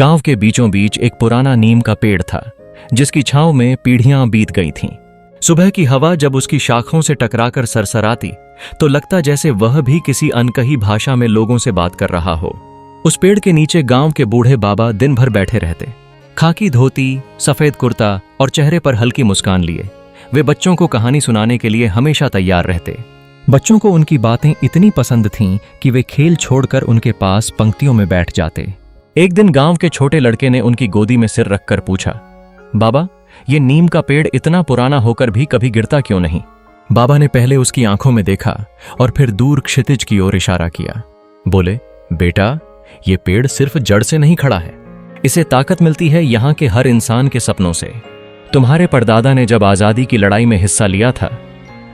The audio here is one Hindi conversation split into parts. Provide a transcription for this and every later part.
गांव के बीचों बीच एक पुराना नीम का पेड़ था, जिसकी छांव में पीढ़ियां बीत गई थीं। सुबह की हवा जब उसकी शाखों से टकराकर सरसराती तो लगता जैसे वह भी किसी अनकही भाषा में लोगों से बात कर रहा हो। उस पेड़ के नीचे गांव के बूढ़े बाबा दिन भर बैठे रहते, खाकी धोती, सफेद कुर्ता और चेहरे पर हल्की मुस्कान लिए। वे बच्चों को कहानी सुनाने के लिए हमेशा तैयार रहते। बच्चों को उनकी बातें इतनी पसंद थीं कि वे खेल छोड़कर उनके पास पंक्तियों में बैठ जाते। एक दिन गांव के छोटे लड़के ने उनकी गोदी में सिर रखकर पूछा, बाबा, ये नीम का पेड़ इतना पुराना होकर भी कभी गिरता क्यों नहीं? बाबा ने पहले उसकी आंखों में देखा और फिर दूर क्षितिज की ओर इशारा किया। बोले, बेटा, ये पेड़ सिर्फ जड़ से नहीं खड़ा है, इसे ताकत मिलती है यहाँ के हर इंसान के सपनों से। तुम्हारे परदादा ने जब आजादी की लड़ाई में हिस्सा लिया था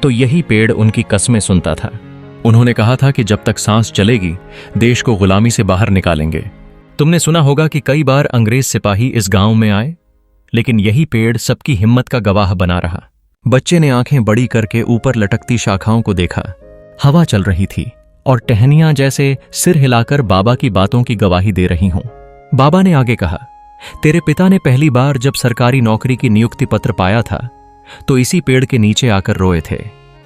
तो यही पेड़ उनकी कस्में सुनता था। उन्होंने कहा था कि जब तक सांस चलेगी देश को गुलामी से बाहर निकालेंगे। तुमने सुना होगा कि कई बार अंग्रेज सिपाही इस गांव में आए, लेकिन यही पेड़ सबकी हिम्मत का गवाह बना रहा। बच्चे ने आंखें बड़ी करके ऊपर लटकती शाखाओं को देखा। हवा चल रही थी और टहनियां जैसे सिर हिलाकर बाबा की बातों की गवाही दे रही हों। बाबा ने आगे कहा, तेरे पिता ने पहली बार जब सरकारी नौकरी की नियुक्ति पत्र पाया था तो इसी पेड़ के नीचे आकर रोए थे।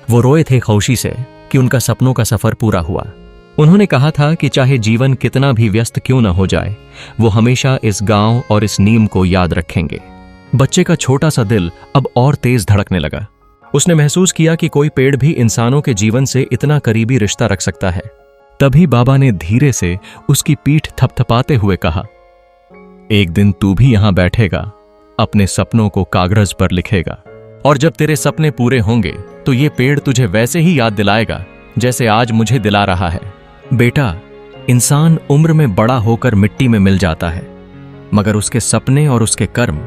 वो रोए थे खुशी से कि उनका सपनों का सफर पूरा हुआ। उन्होंने कहा था कि चाहे जीवन कितना भी व्यस्त क्यों न हो जाए, वो हमेशा इस गांव और इस नीम को याद रखेंगे। बच्चे का छोटा सा दिल अब और तेज धड़कने लगा। उसने महसूस किया कि कोई पेड़ भी इंसानों के जीवन से इतना करीबी रिश्ता रख सकता है। तभी बाबा ने धीरे से उसकी पीठ थपथपाते हुए कहा, एक दिन तू भी यहां बैठेगा, अपने सपनों को कागज पर लिखेगा, और जब तेरे सपने पूरे होंगे तो ये पेड़ तुझे वैसे ही याद दिलाएगा जैसे आज मुझे दिला रहा है। बेटा, इंसान उम्र में बड़ा होकर मिट्टी में मिल जाता है, मगर उसके सपने और उसके कर्म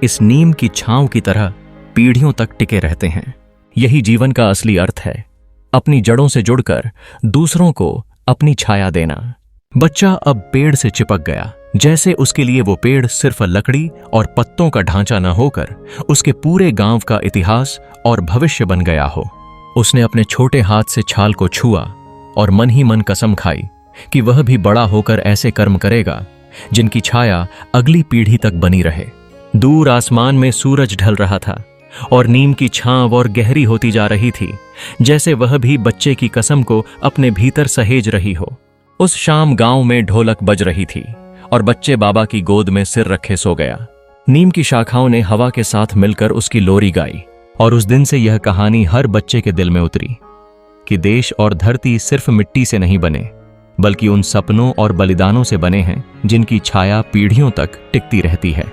इस नीम की छांव की तरह पीढ़ियों तक टिके रहते हैं। यही जीवन का असली अर्थ है, अपनी जड़ों से जुड़कर दूसरों को अपनी छाया देना। बच्चा अब पेड़ से चिपक गया, जैसे उसके लिए वो पेड़ सिर्फ लकड़ी और पत्तों का ढांचा न होकर उसके पूरे गांव का इतिहास और भविष्य बन गया हो। उसने अपने छोटे हाथ से छाल को छुआ और मन ही मन कसम खाई कि वह भी बड़ा होकर ऐसे कर्म करेगा जिनकी छाया अगली पीढ़ी तक बनी रहे। दूर आसमान में सूरज ढल रहा था और नीम की छांव और गहरी होती जा रही थी, जैसे वह भी बच्चे की कसम को अपने भीतर सहेज रही हो। उस शाम गांव में ढोलक बज रही थी और बच्चे बाबा की गोद में सिर रखे सो गया। नीम की शाखाओं ने हवा के साथ मिलकर उसकी लोरी गाई और उस दिन से यह कहानी हर बच्चे के दिल में उतरी कि देश और धरती सिर्फ मिट्टी से नहीं बने, बल्कि उन सपनों और बलिदानों से बने हैं जिनकी छाया पीढ़ियों तक टिकती रहती है।